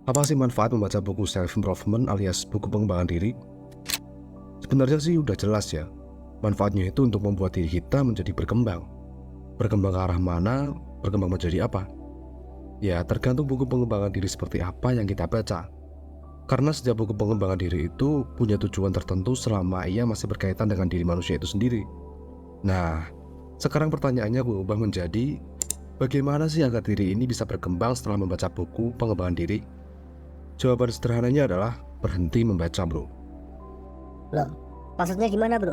Apa sih manfaat membaca buku self-improvement alias buku pengembangan diri? Sebenarnya sih udah jelas ya. Manfaatnya itu untuk membuat diri kita menjadi berkembang. Berkembang ke arah mana, berkembang menjadi apa? Ya, tergantung buku pengembangan diri seperti apa yang kita baca. Karena setiap buku pengembangan diri itu punya tujuan tertentu selama ia masih berkaitan dengan diri manusia itu sendiri. Nah, sekarang pertanyaannya gue ubah menjadi, bagaimana sih agar diri ini bisa berkembang setelah membaca buku pengembangan diri? Jawaban sederhananya adalah berhenti membaca, bro. Loh, maksudnya gimana bro?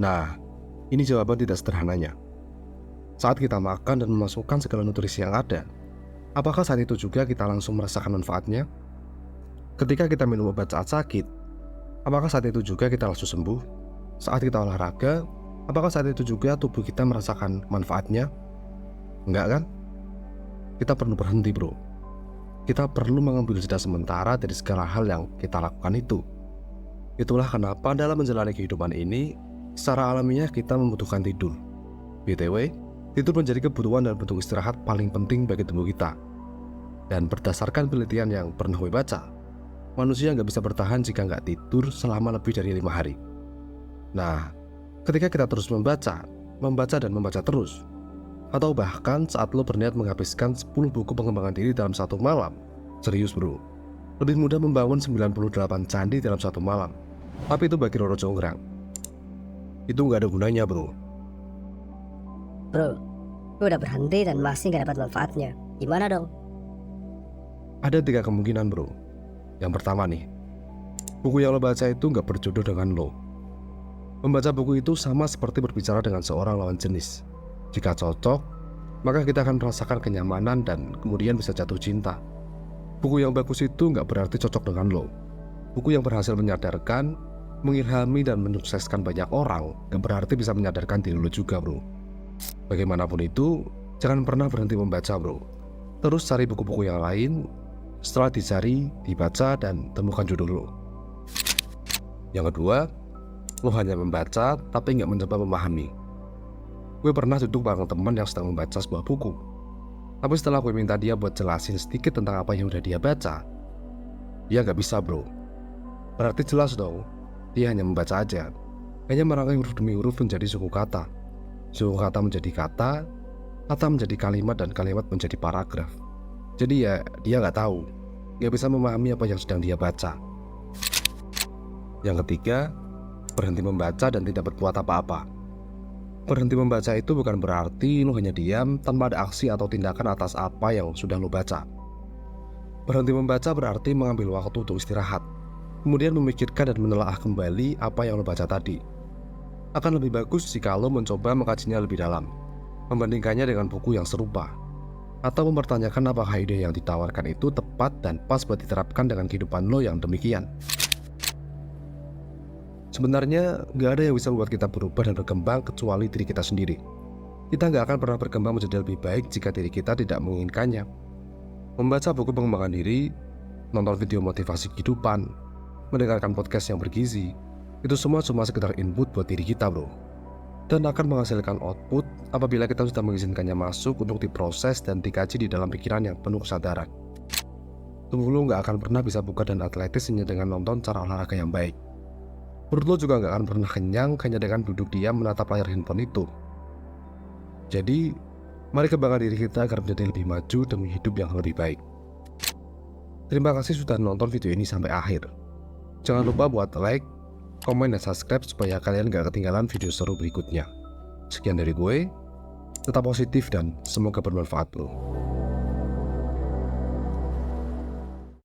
Nah, ini jawaban tidak sederhananya. Saat kita makan dan memasukkan segala nutrisi yang ada, apakah saat itu juga kita langsung merasakan manfaatnya? Ketika kita minum obat saat sakit, apakah saat itu juga kita langsung sembuh? Saat kita olahraga, apakah saat itu juga tubuh kita merasakan manfaatnya? Enggak kan? Kita perlu berhenti, bro. Kita perlu mengambil jeda sementara dari segala hal yang kita lakukan itu. Itulah kenapa dalam menjalani kehidupan ini, secara alamiah kita membutuhkan tidur. BTW, tidur menjadi kebutuhan dan bentuk istirahat paling penting bagi tubuh kita. Dan berdasarkan penelitian yang pernah gue baca, manusia nggak bisa bertahan jika nggak tidur selama lebih dari 5 hari. Nah, ketika kita terus membaca dan membaca terus, atau bahkan saat lo berniat menghabiskan 10 buku pengembangan diri dalam satu malam, serius bro, lebih mudah membangun 98 candi dalam satu malam. Tapi itu bagi Roro Jonggrang, itu nggak ada gunanya bro. Bro, gue udah berhenti dan masih gak dapat manfaatnya. Gimana dong? Ada 3 kemungkinan bro. Yang pertama nih, buku yang lo baca itu nggak berjodoh dengan lo. Membaca buku itu sama seperti berbicara dengan seorang lawan jenis. Jika cocok, maka kita akan merasakan kenyamanan dan kemudian bisa jatuh cinta. Buku yang bagus itu nggak berarti cocok dengan lo. Buku yang berhasil menyadarkan, mengilhami dan menyukseskan banyak orang nggak berarti bisa menyadarkan diri lo juga bro. Bagaimanapun itu, jangan pernah berhenti membaca bro. Terus cari buku-buku yang lain. Setelah dicari, dibaca, dan temukan judul lo. Yang kedua, lo hanya membaca tapi nggak mencoba memahami. Gue pernah duduk bareng teman yang sedang membaca sebuah buku. Tapi setelah gue minta dia buat jelasin sedikit tentang apa yang udah dia baca, dia nggak bisa bro. Berarti jelas dong, dia hanya membaca aja. Hanya merangkai huruf demi huruf menjadi suku kata. Suku kata menjadi kata menjadi kalimat, dan kalimat menjadi paragraf. Jadi ya, dia nggak tahu, nggak bisa memahami apa yang sedang dia baca. Yang ketiga, berhenti membaca dan tidak berbuat apa-apa. Berhenti membaca itu bukan berarti lo hanya diam tanpa ada aksi atau tindakan atas apa yang sudah lo baca. Berhenti membaca berarti mengambil waktu untuk istirahat, kemudian memikirkan dan menelaah kembali apa yang lo baca tadi. Akan lebih bagus jika lo mencoba mengkajinya lebih dalam, membandingkannya dengan buku yang serupa, atau mempertanyakan apakah ide yang ditawarkan itu tepat dan pas buat diterapkan dengan kehidupan lo yang demikian. Sebenarnya gak ada yang bisa membuat kita berubah dan berkembang kecuali diri kita sendiri. Kita gak akan pernah berkembang menjadi lebih baik jika diri kita tidak menginginkannya. Membaca buku pengembangan diri, nonton video motivasi kehidupan, mendengarkan podcast yang bergizi, itu semua cuma sekedar input buat diri kita bro. Dan akan menghasilkan output apabila kita sudah mengizinkannya masuk untuk diproses dan dikaji di dalam pikiran yang penuh kesadaran. Tubuh lo gak akan pernah bisa bugar dan atletis hanya dengan nonton cara olahraga yang baik. Perut lo juga gak akan pernah kenyang hanya dengan duduk diam menatap layar handphone itu. Jadi, mari kembangkan diri kita agar menjadi lebih maju demi hidup yang lebih baik. Terima kasih sudah nonton video ini sampai akhir. Jangan lupa buat like, komen, dan subscribe supaya kalian gak ketinggalan video seru berikutnya. Sekian dari gue, tetap positif dan semoga bermanfaat bro.